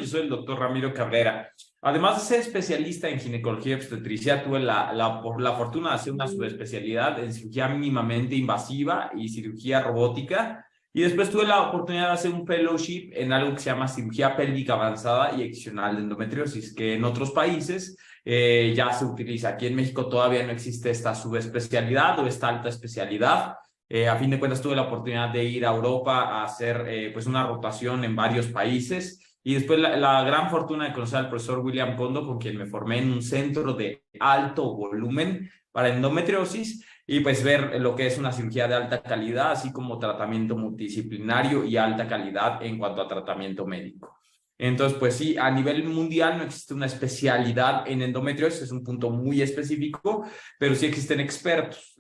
Yo soy el doctor Ramiro Cabrera. Además de ser especialista en ginecología y obstetricia, tuve la fortuna de hacer una subespecialidad en cirugía mínimamente invasiva y cirugía robótica. Y después tuve la oportunidad de hacer un fellowship en algo que se llama cirugía pélvica avanzada y excisional de endometriosis, que en otros países ya se utiliza. Aquí en México todavía no existe esta subespecialidad o esta alta especialidad. A fin de cuentas tuve la oportunidad de ir a Europa a hacer pues una rotación en varios países y después la gran fortuna de conocer al profesor William Kondo, con quien me formé en un centro de alto volumen para endometriosis y pues ver lo que es una cirugía de alta calidad, así como tratamiento multidisciplinario y alta calidad en cuanto a tratamiento médico. Entonces, pues sí, a nivel mundial no existe una especialidad en endometriosis, es un punto muy específico, pero sí existen expertos.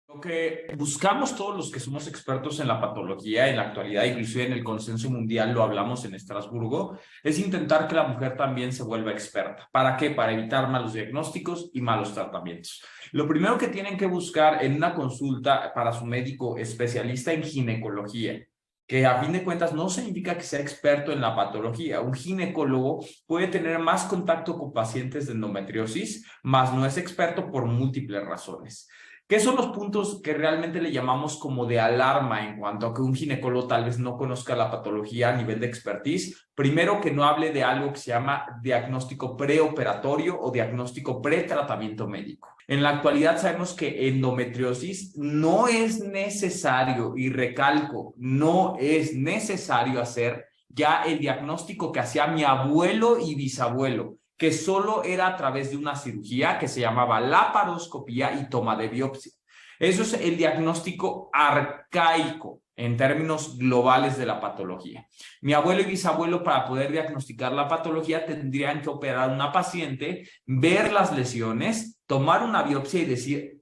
Lo que buscamos todos los que somos expertos en la patología en la actualidad, inclusive en el consenso mundial lo hablamos en Estrasburgo, es intentar que la mujer también se vuelva experta. ¿Para qué? Para evitar malos diagnósticos y malos tratamientos. Lo primero que tienen que buscar en una consulta para su médico especialista en ginecología, que a fin de cuentas no significa que sea experto en la patología. Un ginecólogo puede tener más contacto con pacientes de endometriosis, mas no es experto por múltiples razones. ¿Qué son los puntos que realmente le llamamos como de alarma en cuanto a que un ginecólogo tal vez no conozca la patología a nivel de expertise? Primero, que no hable de algo que se llama diagnóstico preoperatorio o diagnóstico pretratamiento médico. En la actualidad sabemos que endometriosis no es necesario, y recalco, no es necesario hacer ya el diagnóstico que hacía mi abuelo y bisabuelo, que solo era a través de una cirugía que se llamaba laparoscopía y toma de biopsia. Eso es el diagnóstico arcaico en términos globales de la patología. Mi abuelo y bisabuelo, para poder diagnosticar la patología, tendrían que operar a una paciente, ver las lesiones, tomar una biopsia y decir,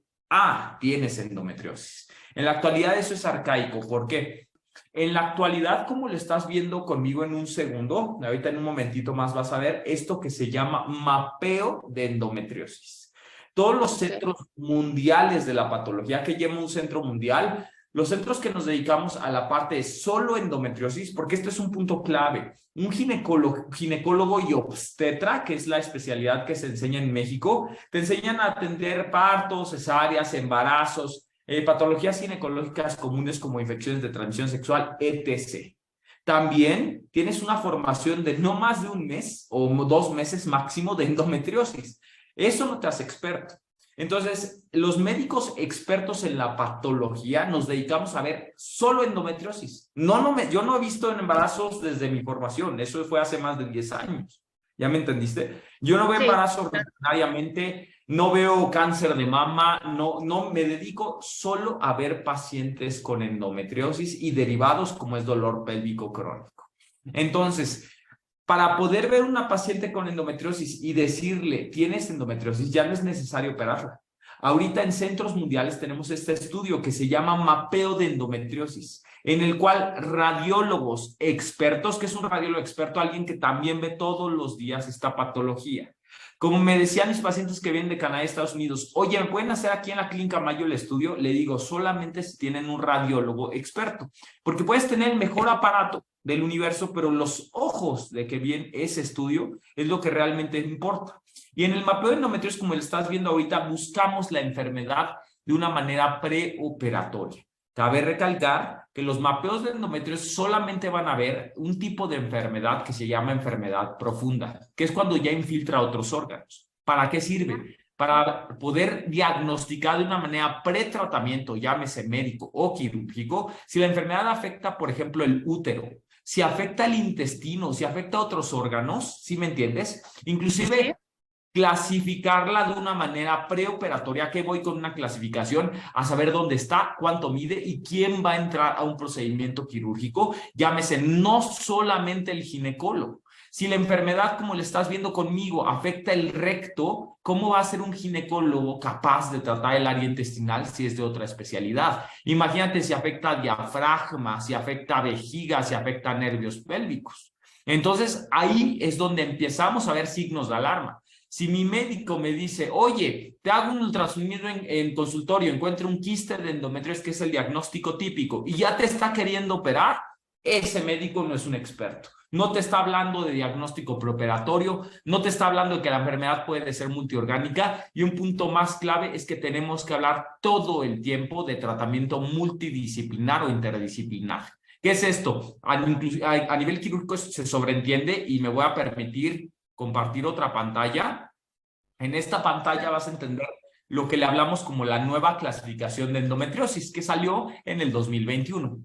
tienes endometriosis. En la actualidad eso es arcaico. ¿Por qué? En la actualidad, como lo estás viendo conmigo en un segundo, ahorita en un momentito más vas a ver esto que se llama mapeo de endometriosis. Todos los centros mundiales de la patología, que llama un centro mundial, los centros que nos dedicamos a la parte de solo endometriosis, porque este es un punto clave. Un ginecólogo y obstetra, que es la especialidad que se enseña en México, te enseñan a atender partos, cesáreas, embarazos, patologías ginecológicas comunes como infecciones de transmisión sexual, etc. También tienes una formación de no más de un mes o 2 meses máximo de endometriosis. Eso no te hace experto. Entonces, los médicos expertos en la patología nos dedicamos a ver solo endometriosis. Yo no he visto en embarazos desde mi formación. Eso fue hace más de 10 años. ¿Ya me entendiste? Yo no veo embarazo ordinariamente. No veo cáncer de mama, no me dedico solo a ver pacientes con endometriosis y derivados como es dolor pélvico crónico. Entonces, para poder ver una paciente con endometriosis y decirle, tienes endometriosis, ya no es necesario operarla. Ahorita en centros mundiales tenemos este estudio que se llama mapeo de endometriosis, en el cual radiólogos expertos, que es un radiólogo experto, alguien que también ve todos los días esta patología. Como me decían mis pacientes que vienen de Canadá y Estados Unidos, oye, ¿me pueden hacer aquí en la Clínica Mayo el estudio? Le digo, solamente si tienen un radiólogo experto, porque puedes tener el mejor aparato del universo, pero los ojos de que viene ese estudio es lo que realmente importa. Y en el mapeo de endometriosis, como lo estás viendo ahorita, buscamos la enfermedad de una manera preoperatoria. Cabe recalcar que los mapeos de endometriosis solamente van a ver un tipo de enfermedad que se llama enfermedad profunda, que es cuando ya infiltra otros órganos. ¿Para qué sirve? Para poder diagnosticar de una manera pretratamiento, llámese médico o quirúrgico, si la enfermedad afecta, por ejemplo, el útero, si afecta el intestino, si afecta a otros órganos, ¿sí me entiendes? Inclusive clasificarla de una manera preoperatoria, que voy con una clasificación a saber dónde está, cuánto mide y quién va a entrar a un procedimiento quirúrgico, llámese no solamente el ginecólogo. Si la enfermedad, como le estás viendo conmigo, afecta el recto, ¿cómo va a ser un ginecólogo capaz de tratar el área intestinal si es de otra especialidad? Imagínate si afecta diafragma, si afecta vejiga, si afecta nervios pélvicos. Entonces, ahí es donde empezamos a ver signos de alarma. Si mi médico me dice, oye, te hago un ultrasonido en consultorio, encuentro un quiste de endometriosis, que es el diagnóstico típico, y ya te está queriendo operar, ese médico no es un experto. No te está hablando de diagnóstico preoperatorio, no te está hablando de que la enfermedad puede ser multiorgánica, y un punto más clave es que tenemos que hablar todo el tiempo de tratamiento multidisciplinar o interdisciplinar. ¿Qué es esto? A nivel quirúrgico se sobreentiende, y me voy a permitir compartir otra pantalla. En esta pantalla vas a entender lo que le hablamos como la nueva clasificación de endometriosis que salió en el 2021.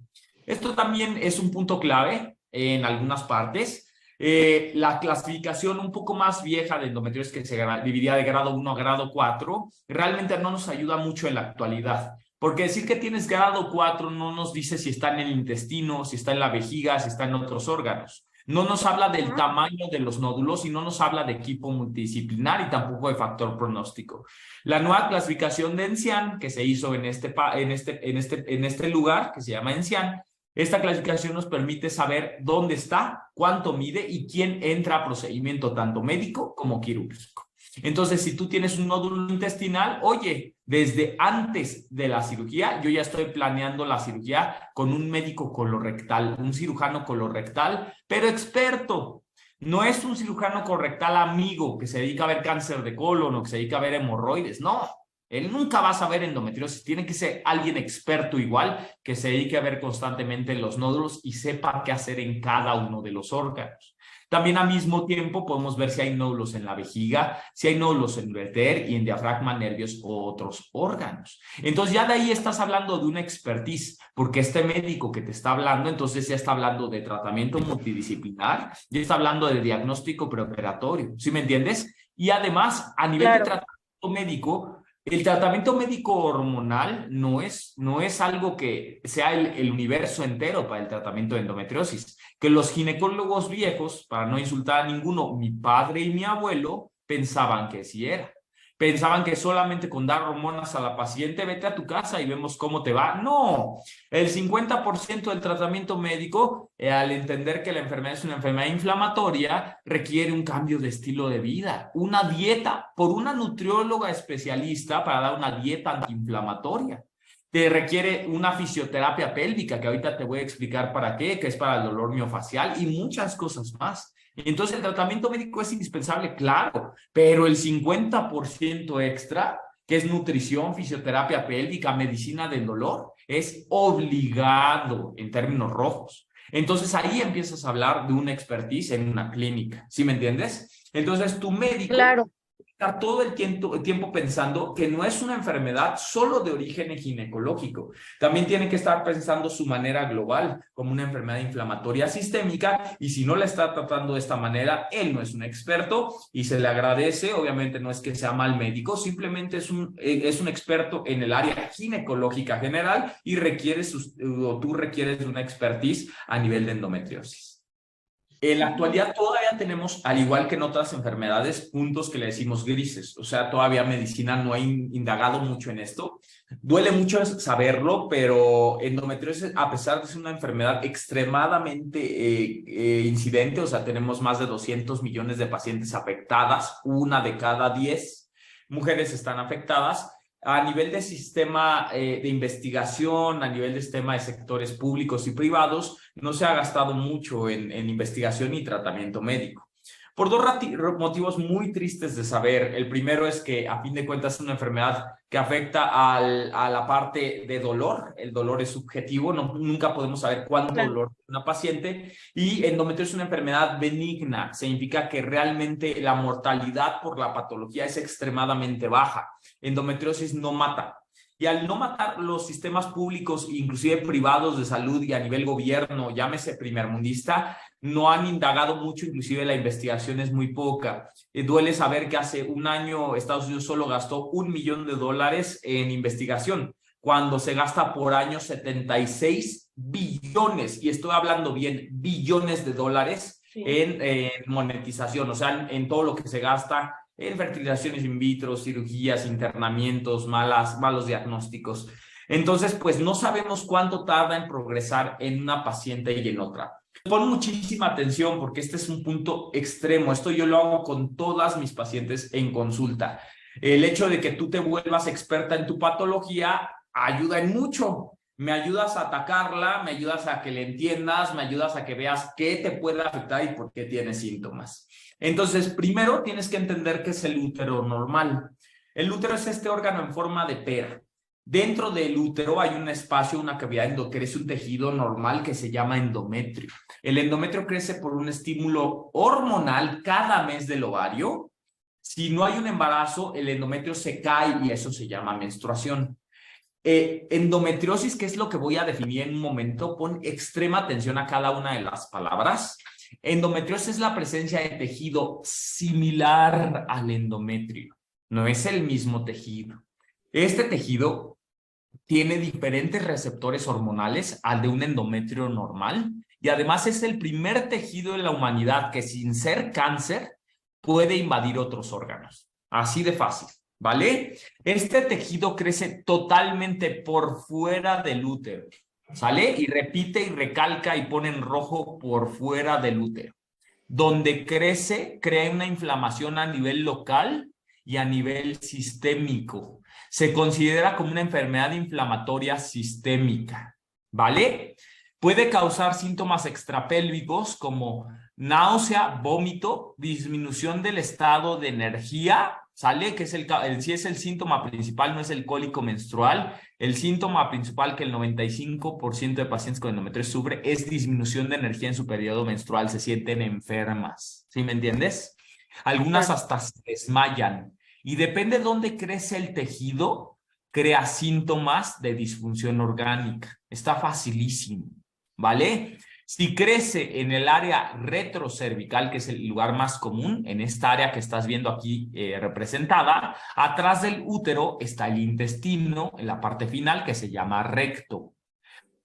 Esto también es un punto clave en algunas partes. La clasificación un poco más vieja de endometriosis, que se dividía de grado 1 a grado 4, realmente no nos ayuda mucho en la actualidad. Porque decir que tienes grado 4 no nos dice si está en el intestino, si está en la vejiga, si está en otros órganos. No nos habla del tamaño de los nódulos y no nos habla de equipo multidisciplinar y tampoco de factor pronóstico. La nueva clasificación de ENCIAN que se hizo en este lugar, que se llama ENCIAN, esta clasificación nos permite saber dónde está, cuánto mide y quién entra a procedimiento tanto médico como quirúrgico. Entonces, si tú tienes un nódulo intestinal, oye, desde antes de la cirugía, yo ya estoy planeando la cirugía con un médico colorectal, un cirujano colorectal, pero experto. No es un cirujano colorectal amigo que se dedica a ver cáncer de colon o que se dedica a ver hemorroides, no. Él nunca va a saber endometriosis, tiene que ser alguien experto igual, que se dedique a ver constantemente los nódulos y sepa qué hacer en cada uno de los órganos. También al mismo tiempo podemos ver si hay nódulos en la vejiga, si hay nódulos en ureter y en diafragma, nervios o otros órganos. Entonces ya de ahí estás hablando de una expertise, porque este médico que te está hablando, entonces ya está hablando de tratamiento multidisciplinar, ya está hablando de diagnóstico preoperatorio, ¿sí me entiendes? Y además, a nivel de tratamiento médico, el tratamiento médico hormonal no es algo que sea el universo entero para el tratamiento de endometriosis. Que los ginecólogos viejos, para no insultar a ninguno, mi padre y mi abuelo, pensaban que sí era. Pensaban que solamente con dar hormonas a la paciente, vete a tu casa y vemos cómo te va. No, el 50% del tratamiento médico, al entender que la enfermedad es una enfermedad inflamatoria, requiere un cambio de estilo de vida, una dieta por una nutrióloga especialista para dar una dieta antiinflamatoria. Te requiere una fisioterapia pélvica, que ahorita te voy a explicar para qué, que es para el dolor miofacial y muchas cosas más. Entonces, el tratamiento médico es indispensable, claro, pero el 50% extra, que es nutrición, fisioterapia pélvica, medicina del dolor, es obligado en términos rojos. Entonces, ahí empiezas a hablar de una expertise en una clínica, ¿sí me entiendes? Entonces, tu médico... Claro. Estar todo el tiempo pensando que no es una enfermedad solo de origen ginecológico. También tiene que estar pensando su manera global como una enfermedad inflamatoria sistémica, y si no la está tratando de esta manera, él no es un experto y se le agradece. Obviamente no es que sea mal médico, simplemente es un experto en el área ginecológica general y tú requieres una expertise a nivel de endometriosis. En la actualidad todavía tenemos, al igual que en otras enfermedades, puntos que le decimos grises. O sea, todavía medicina no ha indagado mucho en esto. Duele mucho saberlo, pero endometriosis, a pesar de ser una enfermedad extremadamente incidente, o sea, tenemos más de 200 millones de pacientes afectadas, 1 de cada 10 mujeres están afectadas. A nivel de sistema de investigación, a nivel de sistema de sectores públicos y privados, no se ha gastado mucho en investigación y tratamiento médico. Por dos motivos muy tristes de saber. El primero es que, a fin de cuentas, es una enfermedad que afecta a la parte de dolor. El dolor es subjetivo, nunca podemos saber cuánto dolor tiene una paciente. Y endometriosis es una enfermedad benigna, significa que realmente la mortalidad por la patología es extremadamente baja. Endometriosis no mata. Y al no matar, los sistemas públicos, inclusive privados de salud y a nivel gobierno, llámese primermundista, no han indagado mucho, inclusive la investigación es muy poca. Duele saber que hace un año Estados Unidos solo gastó $1 millón en investigación, cuando se gasta por año 76 billones, y estoy hablando bien, billones de dólares en monetización, o sea, en todo lo que se gasta en fertilizaciones in vitro, cirugías, internamientos, malos diagnósticos. Entonces, pues no sabemos cuánto tarda en progresar en una paciente y en otra. Pon muchísima atención, porque este es un punto extremo. Esto yo lo hago con todas mis pacientes en consulta. El hecho de que tú te vuelvas experta en tu patología ayuda en mucho, me ayudas a atacarla, me ayudas a que le entiendas, me ayudas a que veas qué te puede afectar y por qué tienes síntomas. Entonces, primero tienes que entender qué es el útero normal. El útero es este órgano en forma de pera. Dentro del útero hay un espacio, una cavidad donde crece un tejido normal que se llama endometrio. El endometrio crece por un estímulo hormonal cada mes del ovario. Si no hay un embarazo, el endometrio se cae y eso se llama menstruación. Endometriosis, que es lo que voy a definir en un momento, pon extrema atención a cada una de las palabras. Endometriosis es la presencia de tejido similar al endometrio. No es el mismo tejido. Este tejido tiene diferentes receptores hormonales al de un endometrio normal y además es el primer tejido en la humanidad que sin ser cáncer puede invadir otros órganos. Así de fácil, ¿vale? Este tejido crece totalmente por fuera del útero, ¿sale? Y repite y recalca y pone en rojo por fuera del útero. Donde crece, crea una inflamación a nivel local y a nivel sistémico. Se considera como una enfermedad inflamatoria sistémica, ¿vale? Puede causar síntomas extrapélvicos como náusea, vómito, disminución del estado de energía, ¿sale? Que es si es el síntoma principal, no es el cólico menstrual. El síntoma principal que el 95% de pacientes con endometriosis sufre es disminución de energía en su periodo menstrual. Se sienten enfermas, ¿sí me entiendes? Algunas hasta se desmayan. Y depende de dónde crece el tejido, crea síntomas de disfunción orgánica. Está facilísimo, ¿vale? Si crece en el área retrocervical, que es el lugar más común, en esta área que estás viendo aquí representada, atrás del útero está el intestino, en la parte final, que se llama recto.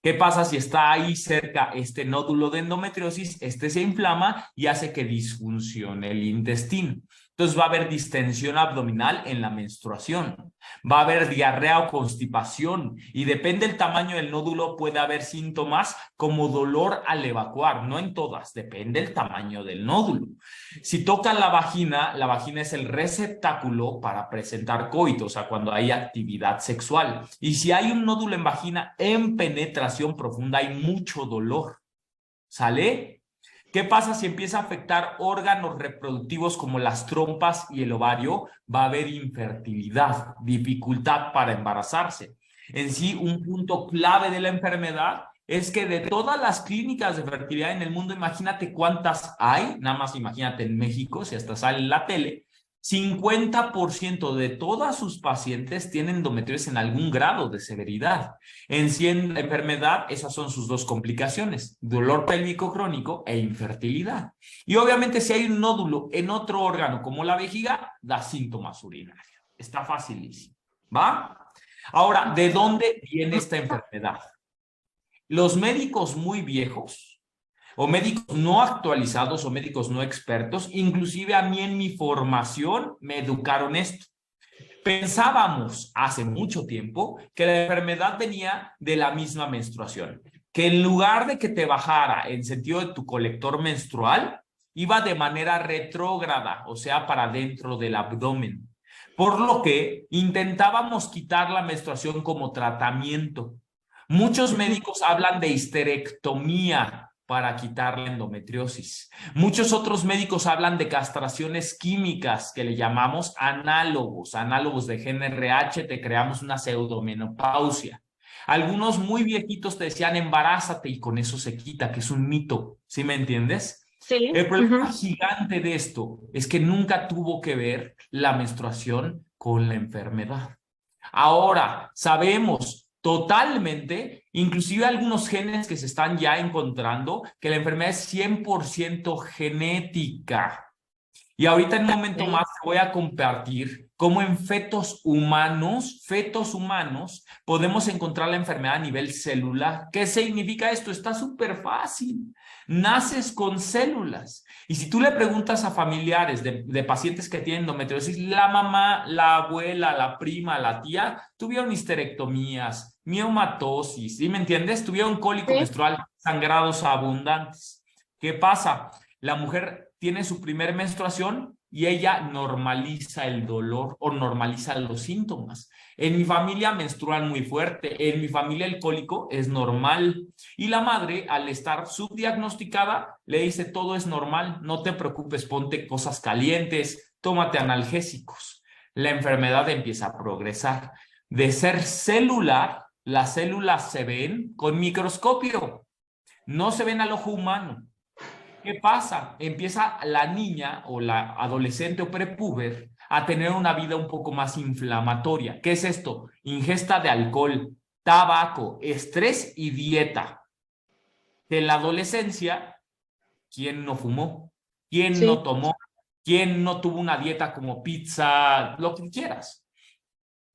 ¿Qué pasa si está ahí cerca este nódulo de endometriosis? Este se inflama y hace que disfuncione el intestino. Entonces va a haber distensión abdominal en la menstruación, va a haber diarrea o constipación y depende del tamaño del nódulo puede haber síntomas como dolor al evacuar, no en todas, depende del tamaño del nódulo. Si tocan la vagina es el receptáculo para presentar coito, o sea, cuando hay actividad sexual. Y si hay un nódulo en vagina en penetración profunda hay mucho dolor, ¿sale? ¿Qué pasa si empieza a afectar órganos reproductivos como las trompas y el ovario? Va a haber infertilidad, dificultad para embarazarse. En sí, un punto clave de la enfermedad es que de todas las clínicas de fertilidad en el mundo, imagínate cuántas hay, nada más imagínate en México, si hasta sale en la tele, 50% de todas sus pacientes tienen endometriosis en algún grado de severidad. En sí, en la enfermedad, esas son sus dos complicaciones, dolor pélvico crónico e infertilidad. Y obviamente si hay un nódulo en otro órgano como la vejiga, da síntomas urinarios. Está facilísimo, ¿va? Ahora, ¿de dónde viene esta enfermedad? Los médicos muy viejos o médicos no actualizados o médicos no expertos, inclusive a mí en mi formación me educaron esto. Pensábamos hace mucho tiempo que la enfermedad venía de la misma menstruación, que en lugar de que te bajara en sentido de tu colector menstrual, iba de manera retrógrada, o sea, para dentro del abdomen. Por lo que intentábamos quitar la menstruación como tratamiento. Muchos médicos hablan de histerectomía para quitar la endometriosis. Muchos otros médicos hablan de castraciones químicas que le llamamos análogos de GnRH, te creamos una pseudomenopausia. Algunos muy viejitos te decían embarázate y con eso se quita, que es un mito, ¿sí me entiendes? Sí. El problema gigante de esto es que nunca tuvo que ver la menstruación con la enfermedad. Ahora, sabemos totalmente, inclusive algunos genes que se están ya encontrando, que la enfermedad es 100% genética. Y ahorita en un momento más te voy a compartir cómo en fetos humanos, podemos encontrar la enfermedad a nivel celular. ¿Qué significa esto? Está súper fácil. Naces con células. Y si tú le preguntas a familiares de pacientes que tienen endometriosis, la mamá, la abuela, la prima, la tía, tuvieron histerectomías, miomatosis, ¿sí me entiendes? Tuvieron cólico menstrual, sangrados abundantes. ¿Qué pasa? La mujer tiene su primer menstruación y ella normaliza el dolor o normaliza los síntomas. En mi familia menstruan muy fuerte, en mi familia el cólico es normal y la madre, al estar subdiagnosticada, le dice todo es normal, no te preocupes, ponte cosas calientes, tómate analgésicos. La enfermedad empieza a progresar. De ser celular, las células se ven con microscopio, no se ven al ojo humano. ¿Qué pasa? Empieza la niña o la adolescente o prepúber a tener una vida un poco más inflamatoria. ¿Qué es esto? Ingesta de alcohol, tabaco, estrés y dieta. En la adolescencia, ¿quién no fumó? ¿Quién no Sí. tomó? ¿Quién no tuvo una dieta como pizza? Lo que quieras.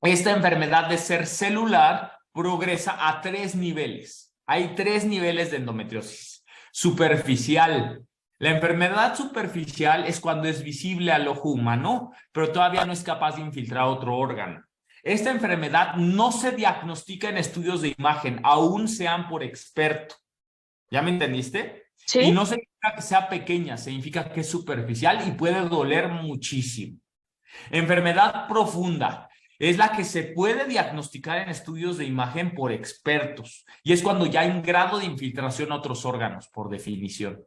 Esta enfermedad de ser celular progresa a 3 niveles. Hay 3 niveles de endometriosis. Superficial. La enfermedad superficial es cuando es visible al ojo humano, pero todavía no es capaz de infiltrar otro órgano. Esta enfermedad no se diagnostica en estudios de imagen, aún sean por experto. ¿Ya me entendiste? Y Sí. no significa que sea pequeña, significa que es superficial y puede doler muchísimo. Enfermedad profunda es la que se puede diagnosticar en estudios de imagen por expertos y es cuando ya hay un grado de infiltración a otros órganos, por definición.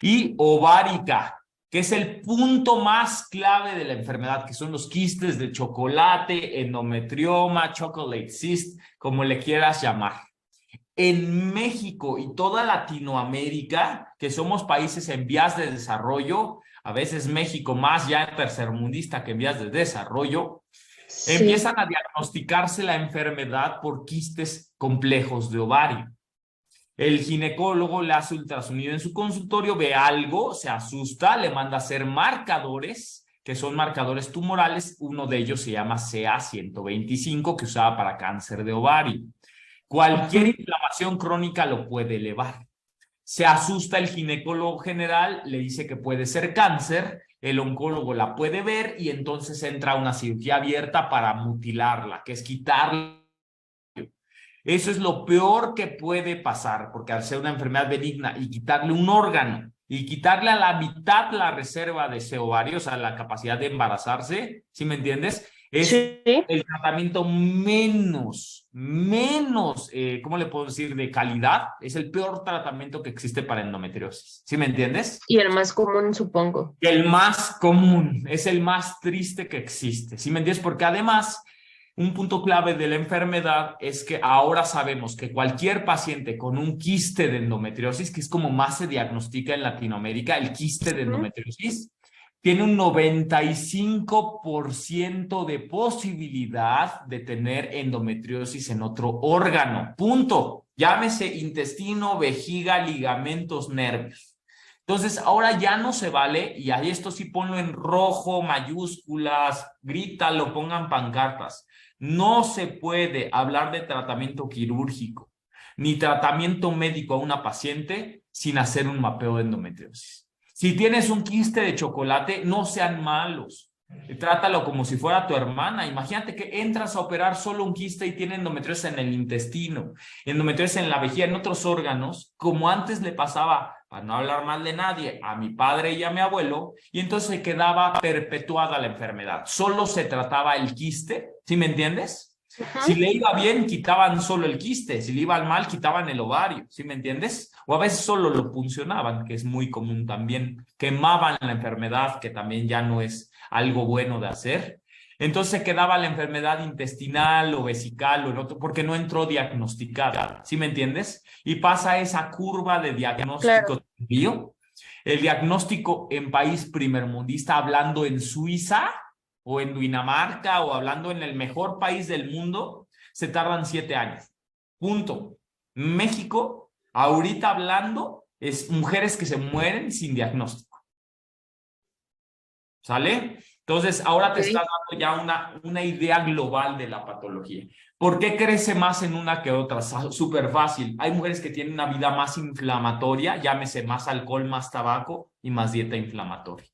Y ovárica, que es el punto más clave de la enfermedad, que son los quistes de chocolate, endometrioma, chocolate cyst, como le quieras llamar. En México y toda Latinoamérica, que somos países en vías de desarrollo, a veces México más ya tercermundista que en vías de desarrollo, Sí. empiezan a diagnosticarse la enfermedad por quistes complejos de ovario. El ginecólogo le hace ultrasonido en su consultorio, ve algo, se asusta, le manda a hacer marcadores, que son marcadores tumorales. Uno de ellos se llama CA125, que usaba para cáncer de ovario. Cualquier inflamación crónica lo puede elevar. Se asusta el ginecólogo general, le dice que puede ser cáncer, el oncólogo la puede ver y entonces entra una cirugía abierta para mutilarla, que es quitarla. Eso es lo peor que puede pasar, porque al ser una enfermedad benigna y quitarle un órgano y quitarle a la mitad la reserva de ese ovario, o sea, la capacidad de embarazarse, ¿sí me entiendes? Es Sí. el tratamiento ¿cómo le puedo decir? De calidad. Es el peor tratamiento que existe para endometriosis. ¿Sí me entiendes? Y el más común, supongo. El más común, es el más triste que existe. ¿Sí me entiendes? Porque además, un punto clave de la enfermedad es que ahora sabemos que cualquier paciente con un quiste de endometriosis, que es como más se diagnostica en Latinoamérica, el quiste de endometriosis, tiene un 95% de posibilidad de tener endometriosis en otro órgano. Punto. Llámese intestino, vejiga, ligamentos, nervios. Entonces, ahora ya no se vale, y ahí esto sí ponlo en rojo, mayúsculas, grítalo, pongan pancartas. No se puede hablar de tratamiento quirúrgico ni tratamiento médico a una paciente sin hacer un mapeo de endometriosis. Si tienes un quiste de chocolate, no sean malos. Trátalo como si fuera tu hermana. Imagínate que entras a operar solo un quiste y tiene endometriosis en el intestino, endometriosis en la vejiga, en otros órganos, como antes le pasaba, para no hablar mal de nadie, a mi padre y a mi abuelo, y entonces se quedaba perpetuada la enfermedad. Solo se trataba el quiste, ¿sí me entiendes? Si le iba bien, quitaban solo el quiste. Si le iba mal, quitaban el ovario. ¿Sí me entiendes? O a veces solo lo puncionaban, que es muy común también. Quemaban la enfermedad, que también ya no es algo bueno de hacer. Entonces quedaba la enfermedad intestinal o vesical o en otro, porque no entró diagnosticada. ¿Sí me entiendes? Y pasa esa curva de Claro. diagnóstico tardío. El diagnóstico en país primermundista, hablando en Suiza o en Dinamarca o hablando en el mejor país del mundo, se tardan 7 años. Punto. México, ahorita hablando, es mujeres que se mueren sin diagnóstico. ¿Sale? Entonces, ahora te está Ok. dando ya una idea global de la patología. ¿Por qué crece más en una que otra? Súper fácil. Hay mujeres que tienen una vida más inflamatoria, llámese más alcohol, más tabaco y más dieta inflamatoria.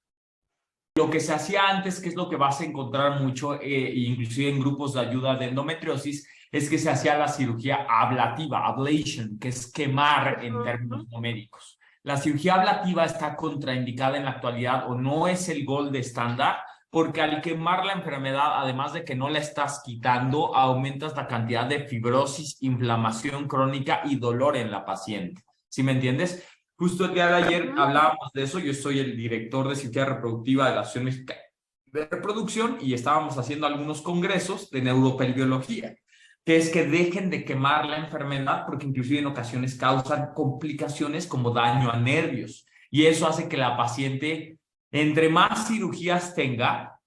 Lo que se hacía antes, que es lo que vas a encontrar mucho, inclusive en grupos de ayuda de endometriosis, es que se hacía la cirugía ablativa, ablation, que es quemar en términos no médicos. la cirugía ablativa está contraindicada en la actualidad o no es el gold estándar, porque al quemar la enfermedad, además de que no la estás quitando, aumentas la cantidad de fibrosis, inflamación crónica y dolor en la paciente. ¿Sí me entiendes? Justo el día de ayer hablábamos de eso. Yo soy el director de cirugía reproductiva de la Asociación Mexicana de Reproducción y estábamos haciendo algunos congresos de neuropelviología, que es que dejen de quemar la enfermedad porque inclusive en ocasiones causan complicaciones como daño a nervios y eso hace que la paciente, entre más cirugías tenga,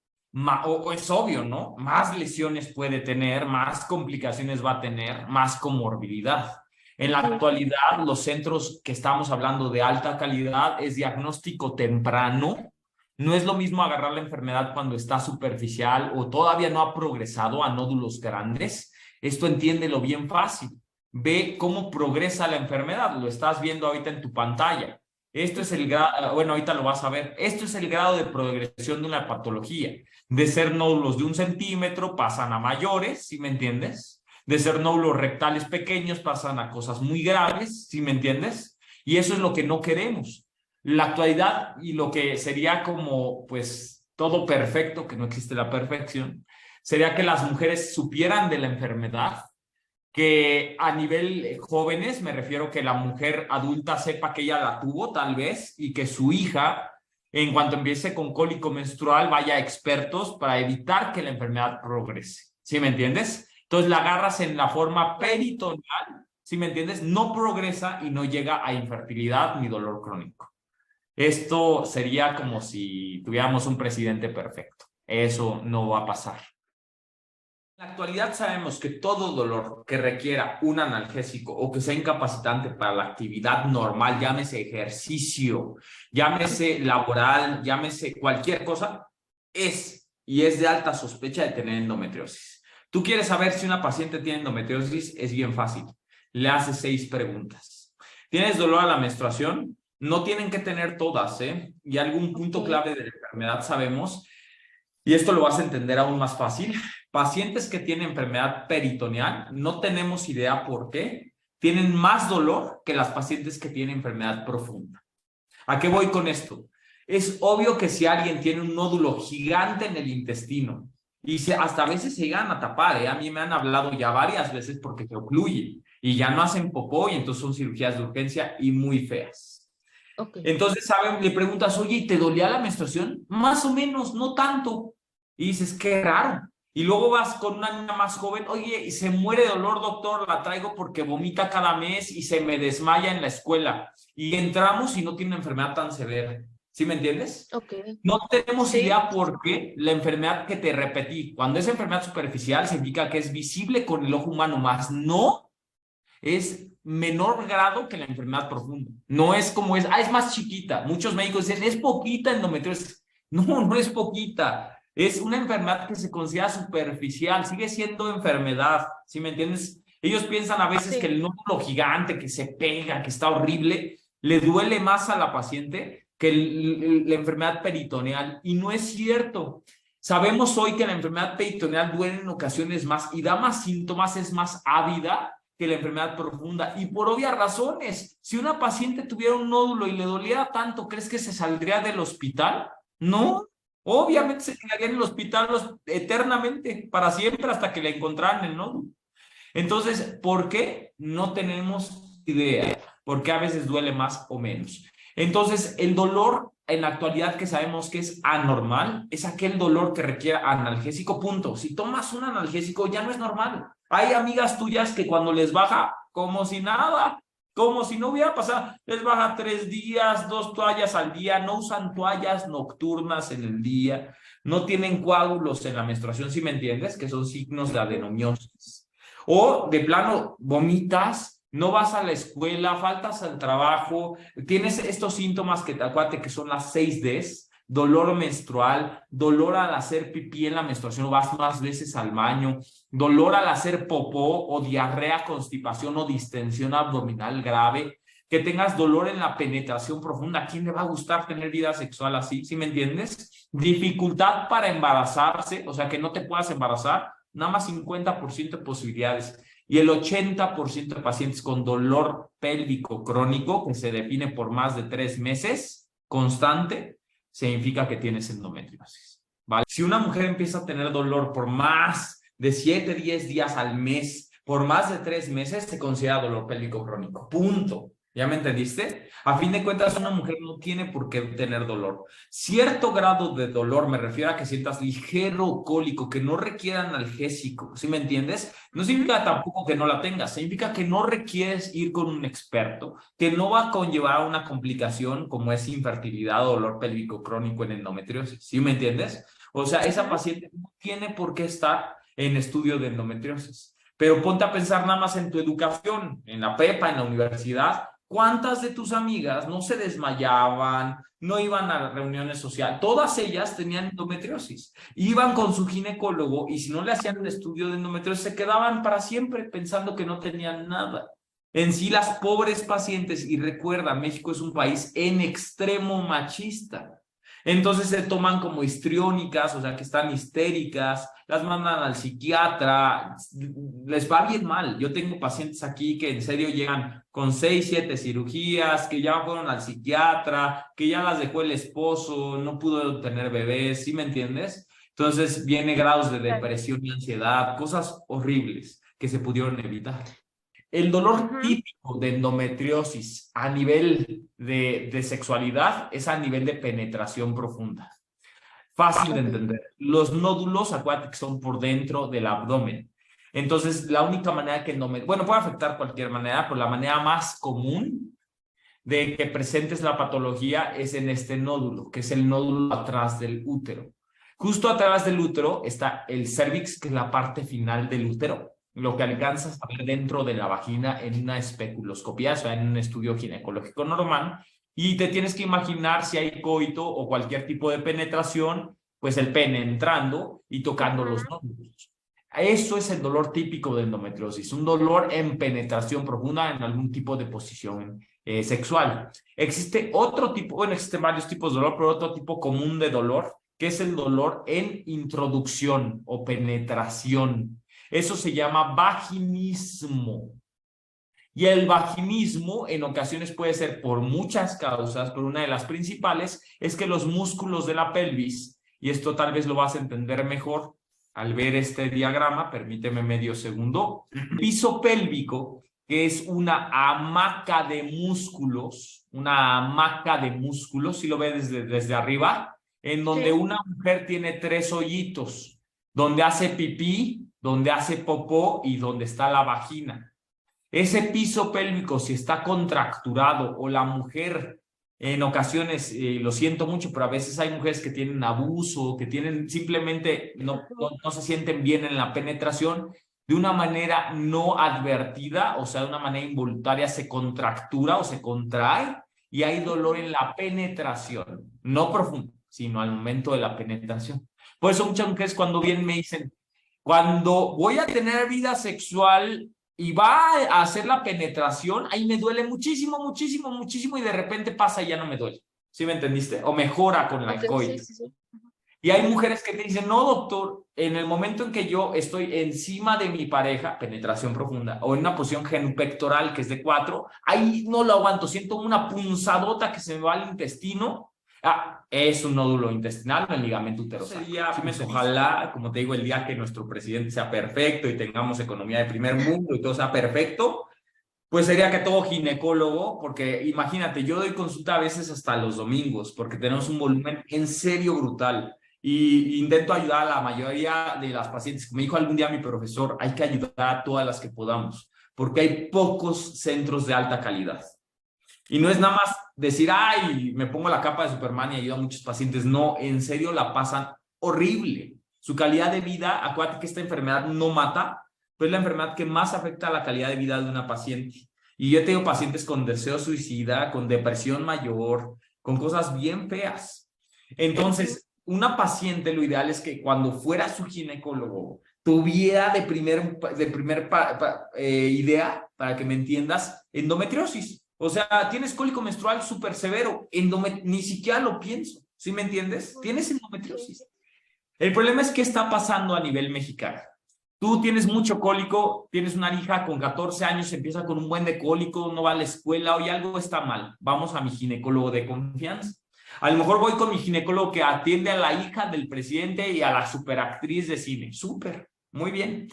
o es obvio, ¿no? Más lesiones puede tener, más complicaciones va a tener, más comorbilidad. En la actualidad, los centros que estamos hablando de alta calidad es diagnóstico temprano. No es lo mismo agarrar la enfermedad cuando está superficial o todavía no ha progresado a nódulos grandes. Esto entiéndelo bien fácil. Ve cómo progresa la enfermedad. Lo estás viendo ahorita en tu pantalla. Esto es el grado, bueno, ahorita lo vas a ver. Esto es el grado de progresión de una patología. De ser nódulos de 1 centímetro pasan a mayores, ¿sí me entiendes? De ser nódulos rectales pequeños pasan a cosas muy graves, ¿sí me entiendes? Y eso es lo que no queremos. La actualidad y lo que sería como, pues, todo perfecto, que no existe la perfección, sería que las mujeres supieran de la enfermedad, que a nivel jóvenes, me refiero que la mujer adulta sepa que ella la tuvo, tal vez, y que su hija, en cuanto empiece con cólico menstrual, vaya a expertos para evitar que la enfermedad progrese. ¿Sí me entiendes? Entonces la agarras en la forma peritoneal, ¿sí me entiendes? No progresa y no llega a infertilidad ni dolor crónico. Esto sería como si tuviéramos un presidente perfecto. Eso no va a pasar. En la actualidad sabemos que todo dolor que requiera un analgésico o que sea incapacitante para la actividad normal, llámese ejercicio, llámese laboral, llámese cualquier cosa, es de alta sospecha de tener endometriosis. Tú quieres saber si una paciente tiene endometriosis, es bien fácil. Le haces 6 preguntas. ¿Tienes dolor a la menstruación? No tienen que tener todas, ¿eh? Y algún punto clave de la enfermedad sabemos, y esto lo vas a entender aún más fácil. Pacientes que tienen enfermedad peritoneal, no tenemos idea por qué, tienen más dolor que las pacientes que tienen enfermedad profunda. ¿A qué voy con esto? Es obvio que si alguien tiene un nódulo gigante en el intestino, y hasta a veces se llegan a tapar, ¿eh? A mí me han hablado ya varias veces porque se ocluye y ya no hacen popó y entonces son cirugías de urgencia y muy feas. Entonces, ¿saben? Le preguntas, oye, ¿y te dolía la menstruación? Más o menos, no tanto. Y dices, qué raro. Y luego vas con una niña más joven, oye, y se muere de dolor, doctor, la traigo porque vomita cada mes y se me desmaya en la escuela. Y entramos y no tiene una enfermedad tan severa. ¿Sí me entiendes? No tenemos idea por qué la enfermedad que te repetí, cuando es enfermedad superficial, significa que es visible con el ojo humano, más no es menor grado que la enfermedad profunda. No es como es más chiquita. Muchos médicos dicen, es poquita endometriosis. No, no es poquita. Es una enfermedad que se considera superficial, sigue siendo enfermedad, ¿sí me entiendes? Ellos piensan a veces que el nódulo gigante que se pega, que está horrible, le duele más a la paciente que la enfermedad peritoneal, y no es cierto. Sabemos hoy que la enfermedad peritoneal duele en ocasiones más y da más síntomas, es más ávida que la enfermedad profunda, y por obvias razones. Si una paciente tuviera un nódulo y le doliera tanto, ¿crees que se saldría del hospital? No, obviamente se quedaría en el hospital eternamente, para siempre, hasta que le encontraran el nódulo. Entonces, ¿por qué? No tenemos idea, porque a veces duele más o menos. Entonces, el dolor en la actualidad que sabemos que es anormal, es aquel dolor que requiere analgésico, punto. Si tomas un analgésico ya no es normal. Hay amigas tuyas que cuando les baja, como si nada, como si no hubiera pasado, les baja 3 días, 2 toallas al día, no usan toallas nocturnas en el día, no tienen coágulos en la menstruación, ¿sí me entiendes? Que son signos de adenomiosis. O de plano vomitas, no vas a la escuela, faltas al trabajo, tienes estos síntomas que te acuérdate que son las 6 Ds, dolor menstrual, dolor al hacer pipí en la menstruación o vas más veces al baño, dolor al hacer popó o diarrea, constipación o distensión abdominal grave, que tengas dolor en la penetración profunda. ¿A quién le va a gustar tener vida sexual así? ¿Sí me entiendes? Dificultad para embarazarse, o sea, que no te puedas embarazar, nada más 50% de posibilidades. Y el 80% de pacientes con dolor pélvico crónico, que se define por más de 3 meses, constante, significa que tienes endometriosis, ¿vale? Si una mujer empieza a tener dolor por más de 7, 10 días al mes, por más de 3 meses, se considera dolor pélvico crónico. Punto. ¿Ya me entendiste? A fin de cuentas, una mujer no tiene por qué tener dolor. Cierto grado de dolor, me refiero a que sientas ligero cólico, que no requiera analgésico, ¿sí me entiendes? No significa tampoco que no la tengas, significa que no requieres ir con un experto, que no va a conllevar una complicación como es infertilidad o dolor pélvico crónico en endometriosis, ¿sí me entiendes? O sea, esa paciente no tiene por qué estar en estudio de endometriosis. Pero ponte a pensar nada más en tu educación, en la prepa, en la universidad. ¿Cuántas de tus amigas no se desmayaban, no iban a reuniones sociales? Todas ellas tenían endometriosis. Iban con su ginecólogo y si no le hacían un estudio de endometriosis, se quedaban para siempre pensando que no tenían nada. En sí, las pobres pacientes, y recuerda, México es un país en extremo machista. Entonces se toman como histriónicas, o sea, que están histéricas, las mandan al psiquiatra, les va bien mal. Yo tengo pacientes aquí que en serio llegan con 6, 7 cirugías, que ya fueron al psiquiatra, que ya las dejó el esposo, no pudo tener bebés, ¿sí me entiendes? Entonces viene grados de depresión y ansiedad, cosas horribles que se pudieron evitar. El dolor típico de endometriosis a nivel de sexualidad es a nivel de penetración profunda. Fácil de entender. Los nódulos, acuérdate que son por dentro del abdomen. Entonces, la única manera que bueno, puede afectar cualquier manera, pero la manera más común de que presentes la patología es en este nódulo, que es el nódulo atrás del útero. Justo atrás del útero está el cervix, que es la parte final del útero, lo que alcanzas a ver dentro de la vagina en una especuloscopía, o sea, en un estudio ginecológico normal, y te tienes que imaginar si hay coito o cualquier tipo de penetración, pues el pene entrando y tocando los nódulos. Eso es el dolor típico de endometriosis, un dolor en penetración profunda en algún tipo de posición sexual. Existe otro tipo, bueno, existen varios tipos de dolor, pero otro tipo común de dolor, que es el dolor en introducción o penetración. Eso se llama vaginismo. Y el vaginismo en ocasiones puede ser por muchas causas, pero una de las principales es que los músculos de la pelvis, y esto tal vez lo vas a entender mejor al ver este diagrama, permíteme medio segundo, el piso pélvico, que es una hamaca de músculos, si lo ves desde arriba, en donde una mujer tiene 3 hoyitos, donde hace pipí, donde hace popó y donde está la vagina. Ese piso pélvico, si está contracturado o la mujer, en ocasiones, lo siento mucho, pero a veces hay mujeres que tienen abuso, que tienen simplemente no se sienten bien en la penetración, de una manera no advertida, o sea, de una manera involuntaria, se contractura o se contrae y hay dolor en la penetración, no profundo, sino al momento de la penetración. Por eso muchas mujeres cuando vienen me dicen, cuando voy a tener vida sexual y va a hacer la penetración, ahí me duele muchísimo, muchísimo, muchísimo y de repente pasa y ya no me duele. ¿Sí me entendiste? O mejora con el coito. Sí. Y hay mujeres que te dicen, no, doctor, en el momento en que yo estoy encima de mi pareja, penetración profunda, o en una posición genupectoral que es de 4, ahí no lo aguanto, siento una punzadota que se me va al intestino. Es un nódulo intestinal, el ligamento uterosacro. Ojalá, como te digo, el día que nuestro presidente sea perfecto y tengamos economía de primer mundo y todo sea perfecto, pues sería que todo ginecólogo, porque imagínate, yo doy consulta a veces hasta los domingos, porque tenemos un volumen en serio brutal y intento ayudar a la mayoría de las pacientes. Me dijo algún día mi profesor, hay que ayudar a todas las que podamos, porque hay pocos centros de alta calidad. Y no es nada más decir, ay, me pongo la capa de Superman y ayudo a muchos pacientes. No, en serio la pasan horrible. Su calidad de vida, acuérdate que esta enfermedad no mata, pero es la enfermedad que más afecta a la calidad de vida de una paciente. Y yo tengo pacientes con deseo suicida, con depresión mayor, con cosas bien feas. Entonces, una paciente, lo ideal es que cuando fuera su ginecólogo, tuviera de primer idea, para que me entiendas, endometriosis. O sea, tienes cólico menstrual súper severo, ni siquiera lo pienso, ¿sí me entiendes? Tienes endometriosis. El problema es qué está pasando a nivel mexicano. Tú tienes mucho cólico, tienes una hija con 14 años, empieza con un buen de cólico, no va a la escuela, oye, algo está mal. Vamos a mi ginecólogo de confianza. A lo mejor voy con mi ginecólogo que atiende a la hija del presidente y a la superactriz de cine. Súper, muy bien.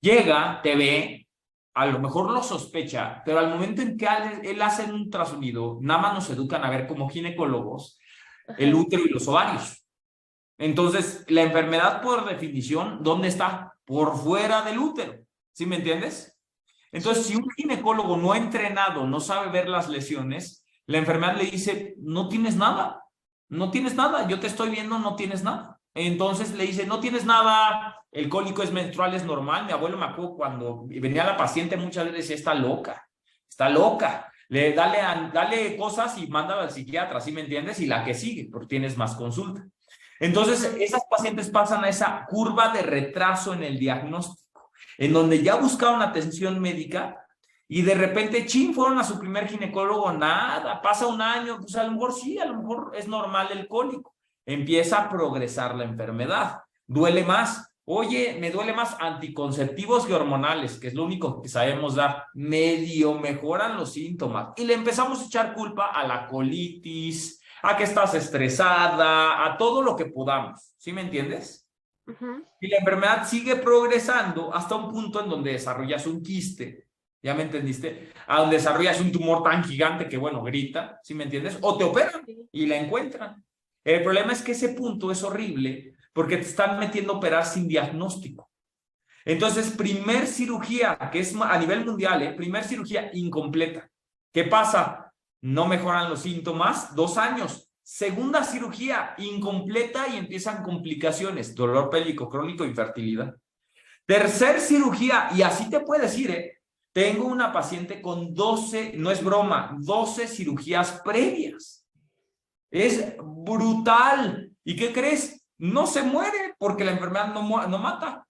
Llega, te ve, a lo mejor lo sospecha, pero al momento en que él hace un ultrasonido, nada más nos educan a ver como ginecólogos el útero y los ovarios. Entonces, la enfermedad por definición, ¿dónde está? Por fuera del útero. ¿Sí me entiendes? Entonces, si un ginecólogo no ha entrenado, no sabe ver las lesiones, la enfermedad le dice, no tienes nada, no tienes nada, yo te estoy viendo, no tienes nada. Entonces le dice, no tienes nada, el cólico es menstrual, es normal. Mi abuelo me acuerdo cuando venía la paciente muchas veces decía, está loca. Dale cosas y mándala al psiquiatra, ¿sí me entiendes? Y la que sigue, porque tienes más consulta. Entonces, esas pacientes pasan a esa curva de retraso en el diagnóstico, en donde ya buscaron atención médica y de repente, chin, fueron a su primer ginecólogo, nada, pasa un año, pues a lo mejor sí, a lo mejor es normal el cólico. Empieza a progresar la enfermedad, duele más. Oye, me duele más anticonceptivos que hormonales, que es lo único que sabemos dar. Medio mejoran los síntomas. Y le empezamos a echar culpa a la colitis, a que estás estresada, a todo lo que podamos. ¿Sí me entiendes? Y la enfermedad sigue progresando hasta un punto en donde desarrollas un quiste. ¿Ya me entendiste? A donde desarrollas un tumor tan gigante que, bueno, grita. ¿Sí me entiendes? O te operan y la encuentran. El problema es que ese punto es horrible porque te están metiendo a operar sin diagnóstico. Entonces, primer cirugía, que es a nivel mundial, primer cirugía incompleta. ¿Qué pasa? No mejoran los síntomas, 2 años. Segunda cirugía incompleta y empiezan complicaciones, dolor pélvico crónico, infertilidad. Tercer cirugía, y así te puedes ir, tengo una paciente con 12, no es broma, 12 cirugías previas. Es brutal. ¿Y qué crees? No se muere porque la enfermedad no mata.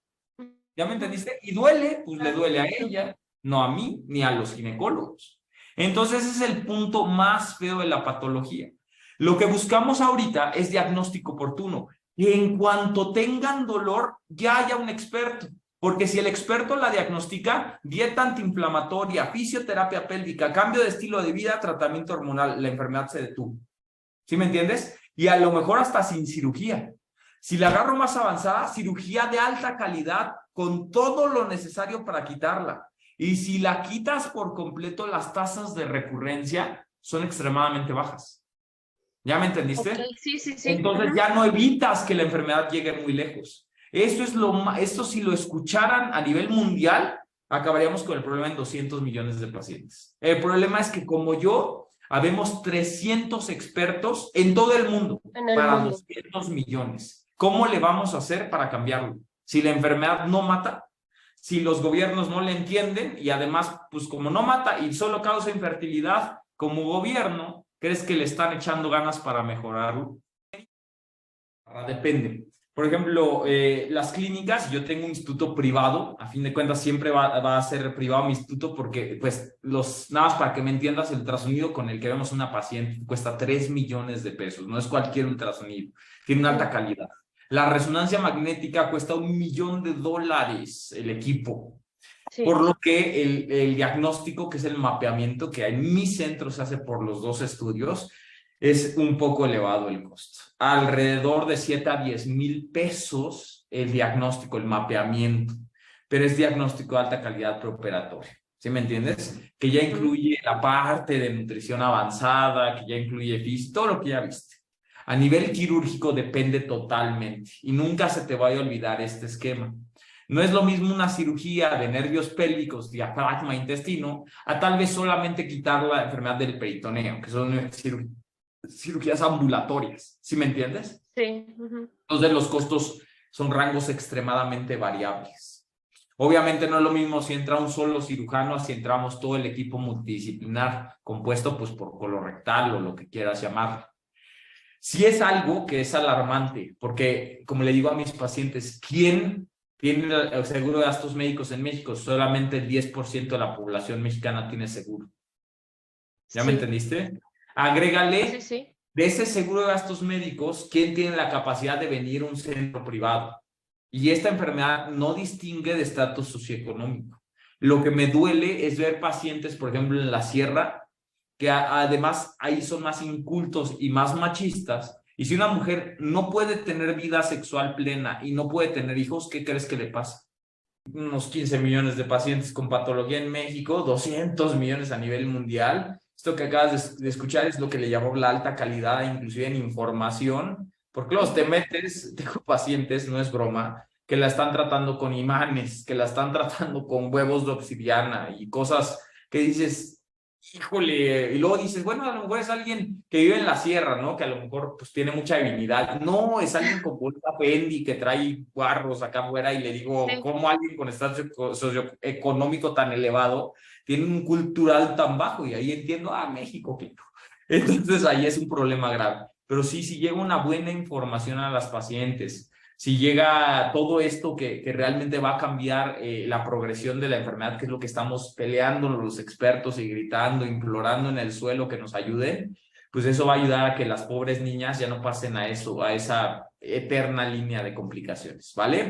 ¿Ya me entendiste? Y duele, pues le duele a ella, no a mí, ni a los ginecólogos. Entonces ese es el punto más feo de la patología. Lo que buscamos ahorita es diagnóstico oportuno. Y en cuanto tengan dolor, ya haya un experto. Porque si el experto la diagnostica, dieta antiinflamatoria, fisioterapia pélvica, cambio de estilo de vida, tratamiento hormonal, la enfermedad se detuvo. ¿Sí me entiendes? Y a lo mejor hasta sin cirugía. Si la agarro más avanzada, cirugía de alta calidad con todo lo necesario para quitarla. Y si la quitas por completo, las tasas de recurrencia son extremadamente bajas. ¿Ya me entendiste? Okay, sí. Entonces ya no evitas que la enfermedad llegue muy lejos. Esto si lo escucharan a nivel mundial, acabaríamos con el problema en 200 millones de pacientes. El problema es que como yo, habemos 300 expertos en todo el mundo para 200 millones. ¿Cómo le vamos a hacer para cambiarlo? Si la enfermedad no mata, si los gobiernos no le entienden y además, pues como no mata y solo causa infertilidad, como gobierno, ¿crees que le están echando ganas para mejorarlo? Depende. Por ejemplo, las clínicas, yo tengo un instituto privado, a fin de cuentas siempre va a ser privado mi instituto porque, pues, nada más para que me entiendas, el ultrasonido con el que vemos una paciente cuesta 3 millones de pesos, no es cualquier ultrasonido, tiene una alta calidad. La resonancia magnética cuesta $1 millón el equipo. Sí. Por lo que el diagnóstico, que es el mapeamiento que en mi centro se hace por los 2 estudios, es un poco elevado el costo. Alrededor de 7 a 10 mil pesos el diagnóstico, el mapeamiento, pero es diagnóstico de alta calidad preoperatoria. ¿Sí me entiendes? Que ya incluye la parte de nutrición avanzada, que ya incluye físico, todo lo que ya viste. A nivel quirúrgico depende totalmente y nunca se te vaya a olvidar este esquema. No es lo mismo una cirugía de nervios pélvicos, diafragma, intestino, a tal vez solamente quitar la enfermedad del peritoneo, que son cirugías ambulatorias. ¿Sí me entiendes? Sí. Entonces los costos son rangos extremadamente variables. Obviamente no es lo mismo si entra un solo cirujano a si entramos todo el equipo multidisciplinar compuesto pues por colorectal o lo que quieras llamar. Sí es algo que es alarmante porque, como le digo a mis pacientes, ¿quién tiene el seguro de gastos médicos en México? Solamente el 10% de la población mexicana tiene seguro. ¿Ya me entendiste? Agrégale de ese seguro de gastos médicos, ¿quién tiene la capacidad de venir a un centro privado? Y esta enfermedad no distingue de estatus socioeconómico. Lo que me duele es ver pacientes, por ejemplo, en la sierra, que además ahí son más incultos y más machistas. Y si una mujer no puede tener vida sexual plena y no puede tener hijos, ¿qué crees que le pasa? Unos 15 millones de pacientes con patología en México, 200 millones a nivel mundial. Esto que acabas de escuchar es lo que le llamó la alta calidad, inclusive en información, porque los te metes, tengo pacientes, no es broma, que la están tratando con imanes, que la están tratando con huevos de obsidiana y cosas que dices, híjole, y luego dices, bueno, a lo mejor es alguien que vive en la sierra, ¿no? Que a lo mejor pues tiene mucha divinidad. No, es alguien con bolsa Fendi que trae guarros acá afuera y le digo, Sí. ¿cómo alguien con estatus socioeconómico tan elevado tiene un cultural tan bajo? Y ahí entiendo, México, claro. Entonces ahí es un problema grave. Pero sí, si llega una buena información a las pacientes, si llega todo esto que realmente va a cambiar la progresión de la enfermedad, que es lo que estamos peleando los expertos y gritando, implorando en el suelo que nos ayuden, pues eso va a ayudar a que las pobres niñas ya no pasen a eso, a esa eterna línea de complicaciones, ¿vale?